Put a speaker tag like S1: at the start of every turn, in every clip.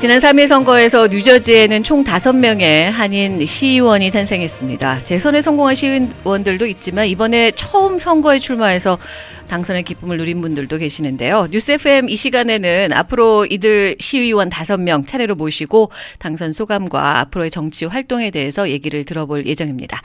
S1: 지난 3일 선거에서 뉴저지에는 총 5명의 한인 시의원이 탄생했습니다. 재선에 성공한 시의원들도 있지만 이번에 처음 선거에 출마해서 당선의 기쁨을 누린 분들도 계시는데요. 뉴스 FM 이 시간에는 앞으로 이들 시의원 5명 차례로 모시고 당선 소감과 앞으로의 정치 활동에 대해서 얘기를 들어볼 예정입니다.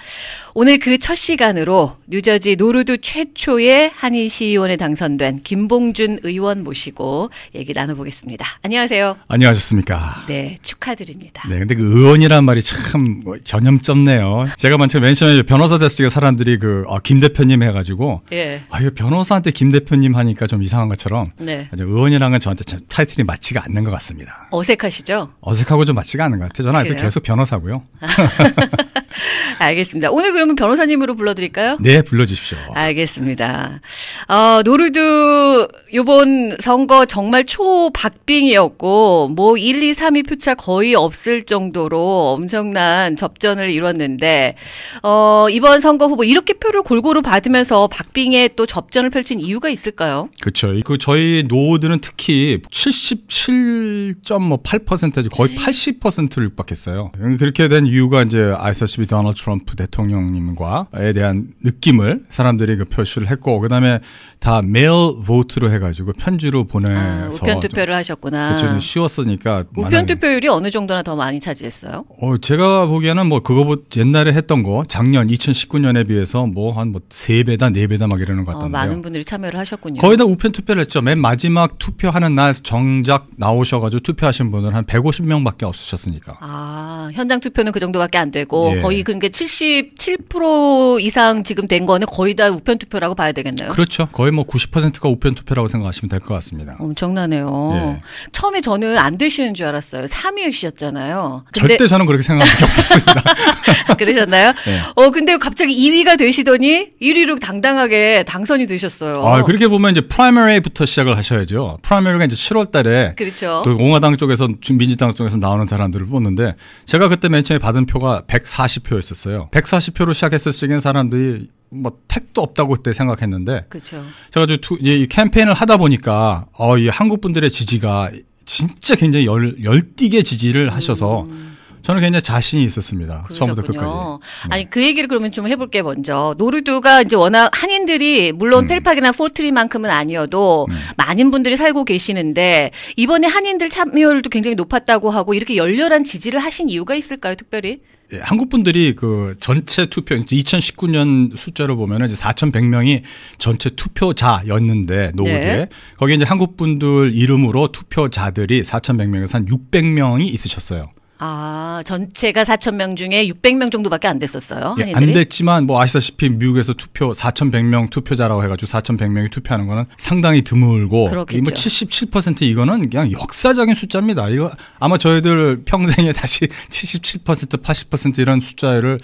S1: 오늘 그 첫 시간으로 뉴저지 노르드 최초의 한인 시의원에 당선된 김봉준 의원 모시고 얘기 나눠보겠습니다. 안녕하세요.
S2: 안녕하셨습니까?
S1: 네, 축하드립니다.
S2: 네, 근데 그 의원이란 말이 참 전염점네요. 제가 맨 처음에 변호사 됐을 때 사람들이 김 대표님 해가지고
S1: 예.
S2: 이거 변호사한테 김 대표님 하니까 좀 이상한 것처럼
S1: 네.
S2: 의원이랑은 저한테 참 타이틀이 맞지가 않는 것 같습니다.
S1: 어색하시죠?
S2: 어색하고 좀 맞지가 않는 것 같아요. 저는 아직도
S1: 그래요?
S2: 계속 변호사고요.
S1: 알겠습니다. 오늘 그러면 변호사님으로 불러드릴까요?
S2: 네, 불러주십시오.
S1: 알겠습니다. 노르드 요번 선거 정말 초박빙이었고 1, 2, 3위 표차 거의 없을 정도로 엄청난 접전을 이뤘는데 이번 선거 후보 이렇게 표를 골고루 받으면서 박빙에 또 접전을 펼친 이유가 있을까요?
S2: 그렇죠. 저희 노드는 특히 77.8% 거의 80%를 육박했어요. 그렇게 된 이유가 이제 아시다시피 도널드 트럼프 대통령님과에 대한 느낌을 사람들이 표시를 했고, 그다음에 다 메일 보트로 해가지고 편지로 보내서
S1: 우편 투표를 하셨구나.
S2: 그렇죠. 쉬웠으니까.
S1: 우편 투표율이 어느 정도나 더 많이 차지했어요?
S2: 제가 보기에는 그거보다 옛날에 했던 거 작년 2019년에 비해서 한 3배다 4배다 막 이러는 것 같던데요.
S1: 많은 분들이 참여를 하셨군요.
S2: 거의 다 우편 투표를 했죠. 맨 마지막 투표하는 날 정작 나오셔가지고 투표하신 분은 한 150명밖에 없으셨으니까.
S1: 현장 투표는 그 정도밖에 안 되고
S2: 예.
S1: 거의 그러니까 77% 이상 지금 된 거는 거의 다 우편 투표라고 봐야 되겠네요.
S2: 그렇죠. 거의 90%가 우편 투표라고 생각하시면 될 것 같습니다.
S1: 엄청나네요.
S2: 예.
S1: 처음에 저는 안 되시는 줄 알았어요. 3위이셨잖아요.
S2: 절대 저는 그렇게 생각한 적이 없었습니다.
S1: 그러셨나요?
S2: 네.
S1: 근데 갑자기 2위가 되시더니 1위로 당당하게 당선이 되셨어요.
S2: 그렇게 보면 이제 프라이머리부터 시작을 하셔야죠. 프라이머리가 이제 7월 달에
S1: 그렇죠.
S2: 또 공화당 쪽에서 민주당 쪽에서 나오는 사람들을 뽑는데 제가 그때 맨 처음에 받은 표가 140표였었어요. 140표로 시작했을 적엔 사람들이 택도 없다고 그때 생각했는데
S1: 그렇죠.
S2: 제가 이 캠페인을 하다 보니까 이 한국 분들의 지지가 진짜 굉장히 열띠게 지지를 하셔서 저는 굉장히 자신이 있었습니다. 처음부터 끝까지.
S1: 아니 그 얘기를 그러면 좀 해볼게 먼저. 노르드가 이제 워낙 한인들이 물론 펠팍이나 폴트리만큼은 아니어도 많은 분들이 살고 계시는데 이번에 한인들 참여율도 굉장히 높았다고 하고 이렇게 열렬한 지지를 하신 이유가 있을까요, 특별히?
S2: 예, 한국 분들이 전체 투표 2019년 숫자로 보면은 이제 4,100명이 전체 투표자였는데 노드에
S1: 네.
S2: 거기에 이제 한국 분들 이름으로 투표자들이 4,100명에서 한 600명이 있으셨어요.
S1: 전체가 4,000명 중에 600명 정도밖에 안 됐었어요.
S2: 예, 안 됐지만 아시다시피 미국에서 4,100명 투표자라고 해가지고 4,100명이 투표하는 거는 상당히 드물고
S1: 그렇겠죠.
S2: 77% 이거는 그냥 역사적인 숫자입니다. 이거 아마 저희들 평생에 다시 77% 80% 이런 숫자를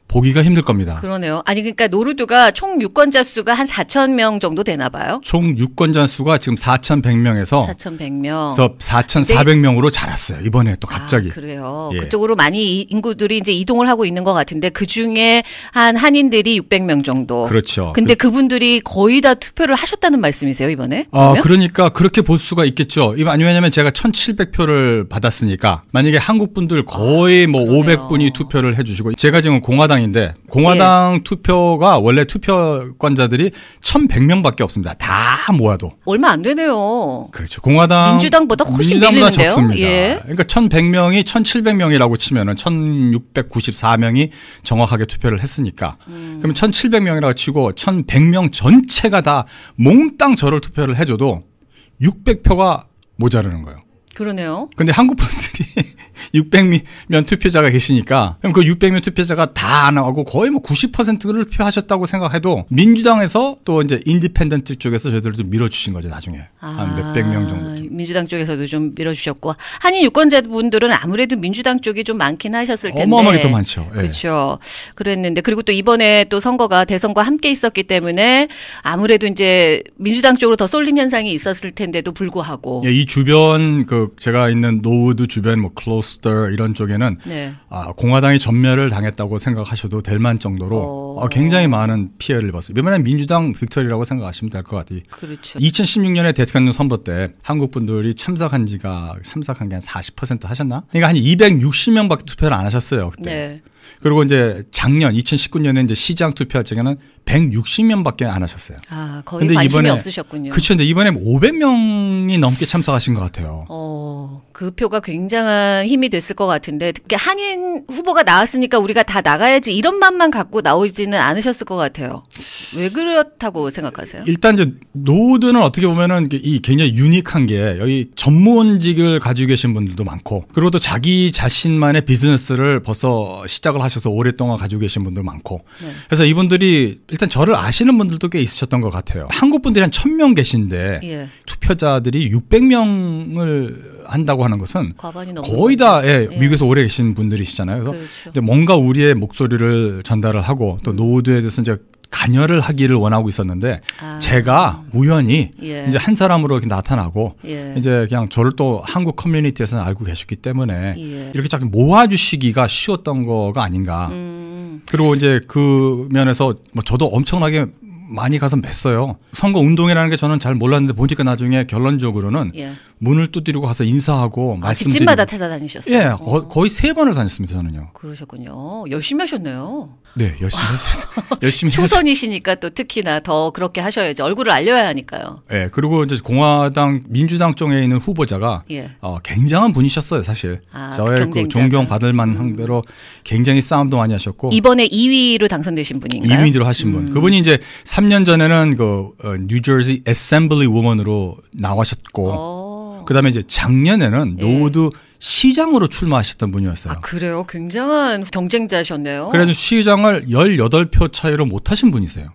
S2: 보기가 힘들 겁니다.
S1: 그러네요. 아니 그러니까 노르드가 총 유권자 수가 한 4,000명 정도 되나 봐요.
S2: 총 유권자 수가 지금 4,100명에서
S1: 4,100명.
S2: 그래서 4,400명으로 자랐어요. 이번에 또 갑자기.
S1: 그래요.
S2: 예.
S1: 그쪽으로 많이 인구들이 이제 이동을 하고 있는 것 같은데 그 중에 한 한인들이 600명 정도.
S2: 그렇죠.
S1: 근데 그분들이 거의 다 투표를 하셨다는 말씀이세요, 이번에?
S2: 그러니까 그렇게 볼 수가 있겠죠. 왜냐하면 제가 1,700표를 받았으니까 만약에 한국 분들 거의 500분이 투표를 해주시고 제가 지금 공화당
S1: 예.
S2: 투표가 원래 투표권자들이 1,100명밖에 없습니다. 다 모아도.
S1: 얼마 안 되네요.
S2: 그렇죠. 민주당보다
S1: 밀리는데요?
S2: 적습니다.
S1: 예.
S2: 그러니까 1,100명이 1,700명이라고 치면은 1,694명이 정확하게 투표를 했으니까. 그러면 1,700명이라고 치고 1,100명 전체가 다 몽땅 저를 투표를 해줘도 600표가 모자르는 거예요.
S1: 그러네요.
S2: 근데 한국 분들이 600명 투표자가 계시니까 그럼 그 600명 투표자가 다 안 나오고 거의 90%를 투표하셨다고 생각해도 민주당에서 또 이제 인디펜던트 쪽에서 저희들을 좀 밀어주신 거죠, 나중에. 한 몇백 명 정도.
S1: 민주당 쪽에서도 좀 밀어주셨고. 한인 유권자분들은 아무래도 민주당 쪽이 좀 많긴 하셨을 텐데.
S2: 어마어마하게 더 많죠. 예.
S1: 그렇죠. 그랬는데 그리고 또 이번에 또 선거가 대선과 함께 있었기 때문에 아무래도 이제 민주당 쪽으로 더 쏠림 현상이 있었을 텐데도 불구하고.
S2: 예, 이 주변 제가 있는 노우드 주변 클로스 월스터 이런 쪽에는
S1: 네.
S2: 공화당이 전멸을 당했다고 생각하셔도 될 만 정도로 굉장히 많은 피해를 입었어요. 이번에 민주당 빅토리라고 생각하시면 될 것 같아요.
S1: 그렇죠.
S2: 2016년에 대통령 선거 때 한국 분들이 참석한 게 한 40% 하셨나? 그러니까 한 260명밖에 투표를 안 하셨어요. 그때.
S1: 네.
S2: 그리고 이제 작년 2019년에 이제 시장 투표할 적에는 160명밖에 안 하셨어요.
S1: 거의 관심이 없으셨군요.
S2: 그렇죠. 근데 이번에 500명이 넘게 참석하신 것 같아요.
S1: 그 표가 굉장한 힘이 됐을 것 같은데 한인 후보가 나왔으니까 우리가 다 나가야지 이런 맘만 갖고 나오지는 않으셨을 것 같아요. 왜 그렇다고 생각하세요?
S2: 일단 이제 노드는 어떻게 보면은 이 굉장히 유니크한 게 여기 전문직을 가지고 계신 분들도 많고 그리고 또 자기 자신만의 비즈니스를 벌써 시작을 하셔서 오랫동안 가지고 계신 분도 많고
S1: 네.
S2: 그래서 이분들이 일단 저를 아시는 분들도 꽤 있으셨던 것 같아요. 한국 분들이 한 1000명 계신데
S1: 예.
S2: 투표자들이 600명을 한다고 하는 것은 거의 다 미국에서 오래 계신 분들이시잖아요. 그래서
S1: 그렇죠.
S2: 뭔가 우리의 목소리를 전달을 하고 또 노드에 대해서 이제 관여를 하기를 원하고 있었는데 제가 우연히 이제 한 사람으로 이렇게 나타나고 이제 그냥 저를 또 한국 커뮤니티에서는 알고 계셨기 때문에 이렇게 쫙 모아주시기가 쉬웠던 거가 아닌가. 그리고 이제 그 면에서 뭐 저도 엄청나게 많이 가서 뵀어요. 선거 운동이라는 게 저는 잘 몰랐는데 보니까 나중에 결론적으로는 문을 두드리고 가서 인사하고 말씀드리고
S1: 집집마다 찾아다니셨어요?
S2: 예, 거의 3번을 다녔습니다. 저는요.
S1: 그러셨군요. 열심히 하셨네요.
S2: 네, 열심히 했습니다. 열심히
S1: 초선이시니까 또 특히나 더 그렇게 하셔야죠. 얼굴을 알려야 하니까요.
S2: 네, 그리고 이제 공화당, 민주당 쪽에 있는 후보자가 굉장한 분이셨어요, 사실. 저의 그 존경받을 만한 대로 굉장히 싸움도 많이 하셨고.
S1: 이번에 2위로 당선되신 분인가요?
S2: 2위로 하신 분. 그분이 이제 3년 전에는 뉴저지 애셈블리 우먼으로 나와셨고. 그다음에 이제 작년에는 노드 시장으로 출마하셨던 분이었어요.
S1: 그래요? 굉장한 경쟁자셨네요.
S2: 그래서 시장을 18표 차이로 못 하신 분이세요.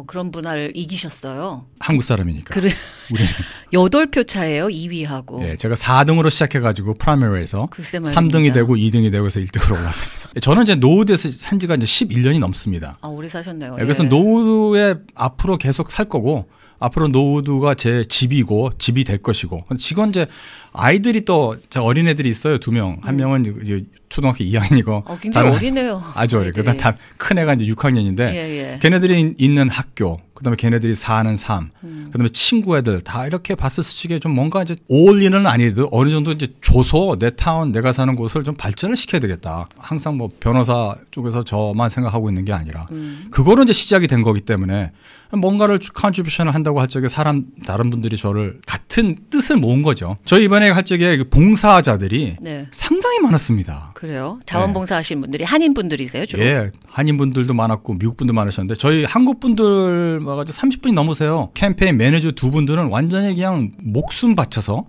S1: 그런 분을 이기셨어요.
S2: 한국 사람이니까.
S1: 그래. 우리는 8표 차예요, 2위하고.
S2: 네, 제가 4등으로 시작해가지고 프라이머리에서 3등이 되고 2등이 되고 해서 1등으로 올랐습니다. 저는 이제 노드에서 산 지가 이제 11년이 넘습니다.
S1: 오래 사셨네요.
S2: 그래서 노드에 앞으로 계속 살 거고. 앞으로 노드가 제 집이고 집이 될 것이고. 지금 이제 아이들이 또 어린애들이 있어요. 2명. 한 명은 이제 초등학교 2학년이고.
S1: 굉장히 어리네요.
S2: 아주 어려요. 그다음 큰 애가 이제 6학년인데 걔네들이 있는 학교, 그다음에 걔네들이 사는 삶, 그다음에 친구 애들 다 이렇게 봤을 적에 좀 뭔가 이제 올리는 아니도 어느 정도 이제 줘서 내 타운, 내가 사는 곳을 좀 발전을 시켜야 되겠다. 항상 뭐 변호사 쪽에서 저만 생각하고 있는 게 아니라 그거로 이제 시작이 된 거기 때문에 뭔가를 컨트리뷰션을 한다고 할 적에 다른 분들이 저를 같은 뜻을 모은 거죠. 저희 이번에 할 적에 봉사자들이 상당히 많았습니다.
S1: 그래요? 자원봉사 하신 분들이 한인 분들이세요, 주로?
S2: 예, 한인 분들도 많았고 미국 분도 많으셨는데 저희 한국 분들 와가지고 30분이 넘으세요. 캠페인 매니저 2분들은 완전히 그냥 목숨 바쳐서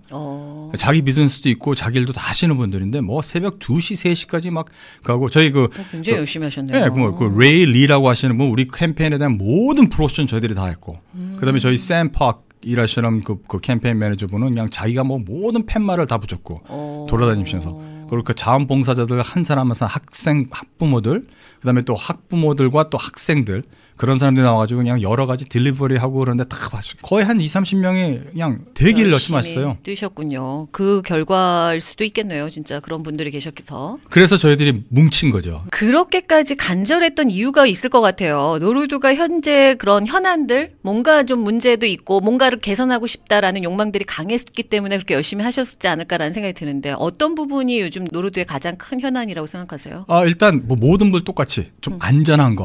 S2: 자기 비즈니스도 있고 자기 일도 다 하시는 분들인데 뭐 새벽 2시, 3시까지 막 가고 저희
S1: 굉장히 열심히 하셨네요.
S2: 예, 그 레이 리라고 하시는 분 우리 캠페인에 대한 모든 프로모션 저희들이 다 했고 그다음에 저희 샘 파크 일하시는 그 캠페인 매니저분은 그냥 자기가 뭐 모든 팻말을 다 붙였고 돌아다니면서 그리고 그 자원봉사자들 한 사람 한 사람 학부모들 그다음에 또 학부모들과 또 학생들 그런 사람들이 나와가지고 그냥 여러 가지 딜리버리 하고 그러는데 다 봤어요. 거의 한 2-30명이 그냥 되게 열심히 하셨어요.
S1: 뛰셨군요. 그 결과일 수도 있겠네요. 진짜 그런 분들이 계셔서.
S2: 그래서 저희들이 뭉친 거죠.
S1: 그렇게까지 간절했던 이유가 있을 것 같아요. 노르드가 현재 그런 현안들 뭔가 좀 문제도 있고 뭔가를 개선하고 싶다라는 욕망들이 강했기 때문에 그렇게 열심히 하셨지 않을까라는 생각이 드는데 어떤 부분이 요즘 노르드의 가장 큰 현안이라고 생각하세요?
S2: 일단 뭐 모든 분 똑같이 좀 안전한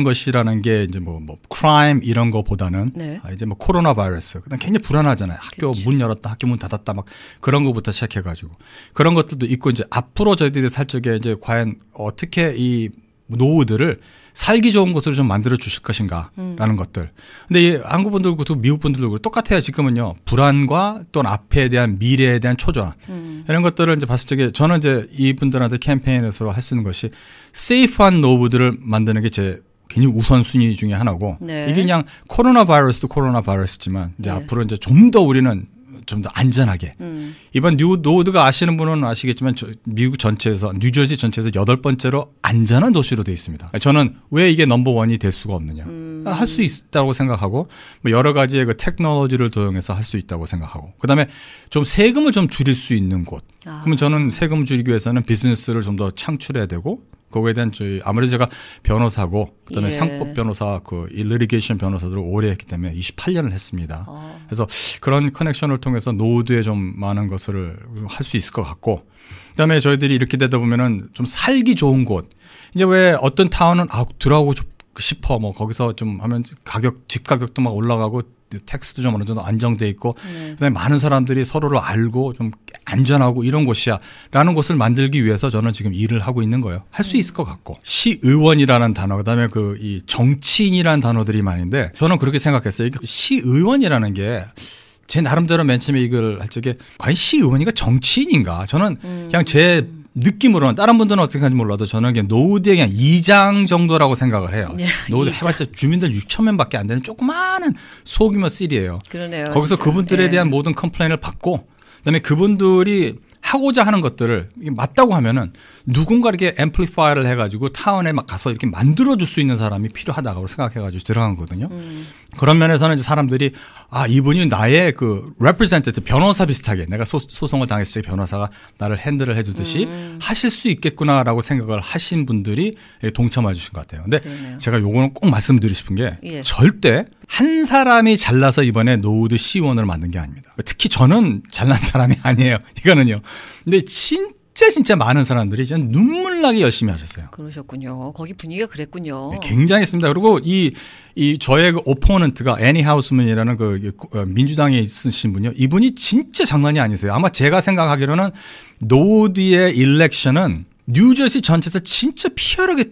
S2: 것이라는 게 이제 뭐 크라임 이런 거보다는 이제 뭐 코로나 바이러스 그다음 굉장히 불안하잖아요. 학교 문 열었다, 학교 문 닫았다 막 그런 거부터 시작해가지고 그런 것들도 있고 이제 앞으로 저희들이 살 적에 이제 과연 어떻게 이 노후들을 살기 좋은 곳으로 좀 만들어 주실 것인가라는 것들. 근데 이 한국 분들고 또 미국 분들도 똑같아요. 지금은요 불안과 또 앞에 대한 미래에 대한 초조함 이런 것들을 이제 봤을 적에 저는 이제 이분들한테 캠페인에서 할 수 있는 것이 세이프한 노후들을 만드는 게 제 굉장히 우선순위 중에 하나고 이게 그냥 코로나 바이러스도 코로나 바이러스지만 이제 앞으로 이제 좀 더 우리는 좀 더 안전하게 이번 노드가 아시는 분은 아시겠지만 미국 전체에서 뉴저지 전체에서 8번째로 안전한 도시로 되어 있습니다. 저는 왜 이게 넘버원이 될 수가 없느냐. 할 수 있다고 생각하고 뭐 여러 가지의 그 테크놀로지를 도용해서 할 수 있다고 생각하고 그다음에 좀 세금을 좀 줄일 수 있는 곳. 그러면 저는 세금 줄이기 위해서는 비즈니스를 좀 더 창출해야 되고 거기에 대한 아무래도 제가 변호사고 그다음에
S1: 예.
S2: 상법 변호사 그 리티게이션 변호사들을 오래 했기 때문에 28년을 했습니다. 그래서 그런 커넥션을 통해서 노후에 좀 많은 것을 할 수 있을 것 같고 그다음에 저희들이 이렇게 되다 보면은 좀 살기 좋은 곳 이제 왜 어떤 타운은 들어가고 싶어 뭐 거기서 좀 하면 집 가격도 막 올라가고 텍스도 좀 어느 정도 안정돼 있고 그다음에 많은 사람들이 서로를 알고 좀 안전하고 이런 곳이야라는 곳을 만들기 위해서 저는 지금 일을 하고 있는 거예요. 할 수 있을 것 같고 시의원이라는 단어 그다음에 이 정치인이라는 단어들이 많은데 저는 그렇게 생각했어요. 시의원이라는 게 제 나름대로 맨 처음에 이걸 할 적에 과연 시의원이가 정치인인가? 저는 그냥 제 느낌으로는 다른 분들은 어떻게 하는지 몰라도 저는 그냥 노후대의 그냥 이장 정도라고 생각을 해요. 노후대 해봤자 주민들 6,000명밖에 안 되는 조그마한 소규모 시리예요.
S1: 그러네요.
S2: 거기서
S1: 진짜.
S2: 그분들에 대한 모든 컴플레인을 받고 그다음에 그분들이 하고자 하는 것들을 맞다고 하면은 누군가 이렇게 앰플리파이를 해가지고 타운에 막 가서 이렇게 만들어줄 수 있는 사람이 필요하다고 생각해가지고 들어간 거거든요. 그런 면에서는 이제 사람들이 이분이 나의 그 representative 변호사 비슷하게 내가 소송을 당했을 때 변호사가 나를 핸들을 해주듯이 하실 수 있겠구나라고 생각을 하신 분들이 동참해 주신 것 같아요. 근데 제가 요거는 꼭 말씀드리고 싶은 게 절대 한 사람이 잘나서 이번에 노후드 시의원을 만든 게 아닙니다. 특히 저는 잘난 사람이 아니에요. 이거는요. 근데 진짜 많은 사람들이 진짜 눈물 나게 열심히 하셨어요.
S1: 그러셨군요. 거기 분위기가 그랬군요.
S2: 네, 굉장히 했습니다. 그리고 이 저의 그 오포넌트가 애니 하우스문이라는 그 민주당에 있으신 분이요. 이분이 진짜 장난이 아니세요. 아마 제가 생각하기로는 노후드의 일렉션은 뉴저지 전체에서 진짜 피열하게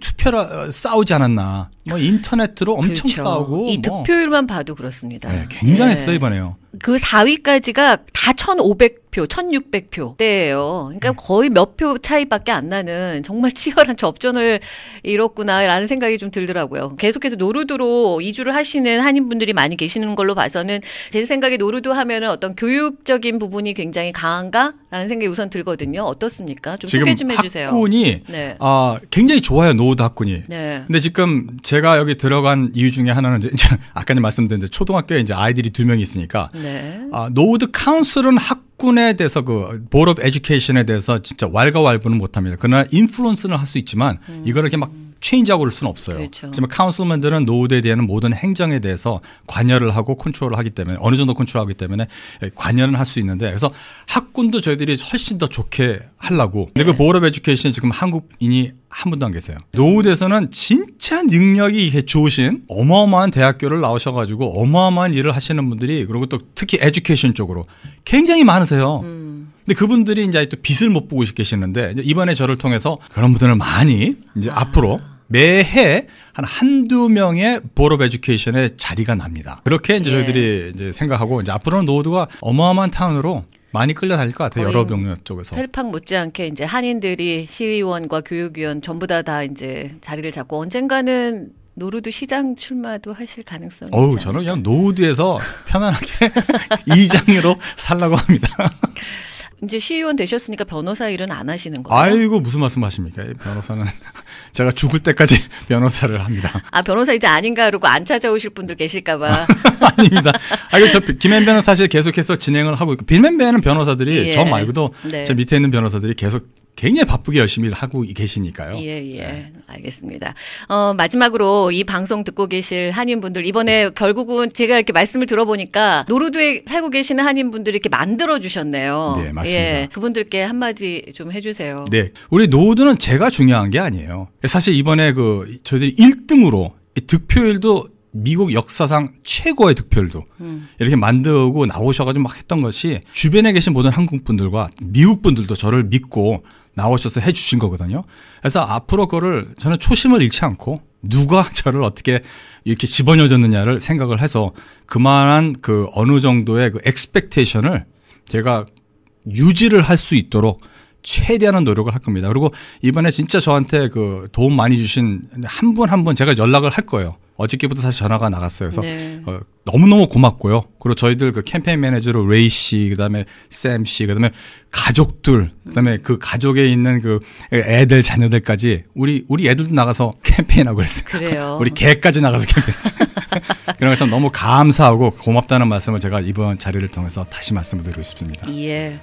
S2: 싸우지 않았나. 뭐 인터넷으로 엄청
S1: 그렇죠.
S2: 싸우고.
S1: 이 득표율만 봐도 그렇습니다.
S2: 네, 굉장했어요 이번에요.
S1: 그 4위까지가 다 1,500표, 1,600표대예요. 그러니까 거의 몇 표 차이밖에 안 나는 정말 치열한 접전을 이뤘구나라는 생각이 좀 들더라고요. 계속해서 노르드로 이주를 하시는 한인분들이 많이 계시는 걸로 봐서는 제 생각에 노르드 하면은 어떤 교육적인 부분이 굉장히 강한가라는 생각이 우선 들거든요. 어떻습니까? 좀 소개 좀 해주세요.
S2: 학군이 굉장히 좋아요. 노후드 학군이.
S1: 네.
S2: 근데 지금 제가 여기 들어간 이유 중에 하나는 이제 아까 말씀드렸는데 초등학교에 이제 아이들이 2명이 있으니까 노후드 카운슬은 학군에 대해서 그 보드 오브 에듀케이션에 대해서 진짜 왈가왈부는 못합니다. 그러나 인플루언스는 할 수 있지만 이걸 이렇게 막 체인지하고 그럴 수는 없어요.
S1: 그렇죠.
S2: 하지만 카운슬맨들은 노후드에 대한 모든 행정에 대해서 관여를 하고 컨트롤을 하기 때문에 어느 정도 컨트롤하기 때문에 관여는 할 수 있는데 그래서 학군도 저희들이 훨씬 더 좋게 하려고. 근데 그 보드 오브 에듀케이션이 지금 한국인이 한 분도 안 계세요. 노후드에서는 진짜 능력이 좋으신 어마어마한 대학교를 나오셔가지고 어마어마한 일을 하시는 분들이 그리고 또 특히 에듀케이션 쪽으로 굉장히 많으세요. 근데 그분들이 이제 또 빛을 못 보고 계시는데 이번에 저를 통해서 그런 분들을 많이 이제 앞으로 매해 한두 명의 보드 오브 에듀케이션에 자리가 납니다. 그렇게 이제 저희들이 이제 생각하고 이제 앞으로는 노후드가 어마어마한 타운으로 많이 끌려다닐 것 같아요. 여러 병력 쪽에서. 펠팍
S1: 못지않게 이제 한인들이 시의원과 교육위원 전부 다 이제 자리를 잡고 언젠가는 노르드 시장 출마도 하실 가능성이 있죠.
S2: 저는 그냥 노후드에서 편안하게 이장으로 살라고 합니다.
S1: 이제 시의원 되셨으니까 변호사 일은 안 하시는 거예요?
S2: 아이고 무슨 말씀하십니까? 변호사는 제가 죽을 때까지 변호사를 합니다.
S1: 변호사 이제 아닌가 그러고 안 찾아오실 분들 계실까 봐.
S2: 아닙니다. 저 김앤배는 사실 계속해서 진행을 하고 있고 김앤배는 변호사들이 저 말고도 제 밑에 있는 변호사들이 계속 굉장히 바쁘게 열심히 하고 계시니까요.
S1: 예. 알겠습니다. 마지막으로 이 방송 듣고 계실 한인분들 이번에 결국은 제가 이렇게 말씀을 들어보니까 노르드에 살고 계시는 한인분들이 이렇게 만들어주셨네요.
S2: 네, 맞습니다.
S1: 그분들께 한마디 좀 해주세요.
S2: 네. 우리 노르드는 제가 중요한 게 아니에요. 사실 이번에 저희들이 1등으로 득표율도 미국 역사상 최고의 득표율도 이렇게 만들고 나오셔가지고 막 했던 것이 주변에 계신 모든 한국 분들과 미국 분들도 저를 믿고 나오셔서 해주신 거거든요. 그래서 앞으로 그거를 저는 초심을 잃지 않고 누가 저를 어떻게 이렇게 집어넣어줬느냐를 생각을 해서 그만한 그 어느 정도의 그 expectation을 제가 유지를 할 수 있도록 최대한의 노력을 할 겁니다. 그리고 이번에 진짜 저한테 그 도움 많이 주신 한 분 한 분 제가 연락을 할 거예요. 어저께부터 사실 전화가 나갔어요. 그래서 너무너무 고맙고요. 그리고 저희들 그 캠페인 매니저로 레이 씨, 그다음에 샘 씨, 그다음에 가족들, 그다음에 그 가족에 있는 그 애들, 자녀들까지 우리 애들도 나가서 캠페인하고 그랬어요.
S1: 그래요.
S2: 우리 개까지 나가서 캠페인했어요. 그래서 너무 감사하고 고맙다는 말씀을 제가 이번 자리를 통해서 다시 말씀드리고 싶습니다.
S1: 예.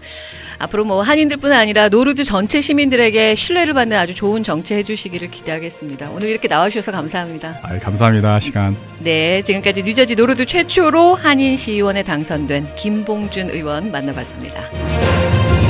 S1: 앞으로 뭐 한인들뿐 아니라 노르드 전체 시민들에게 신뢰를 받는 아주 좋은 정치 해주시기를 기대하겠습니다. 오늘 이렇게 나와주셔서 감사합니다.
S2: 감사합니다. 시간.
S1: 네, 지금까지 뉴저지 노르드 최초로 한인 시의원에 당선된 김봉준 의원 만나봤습니다.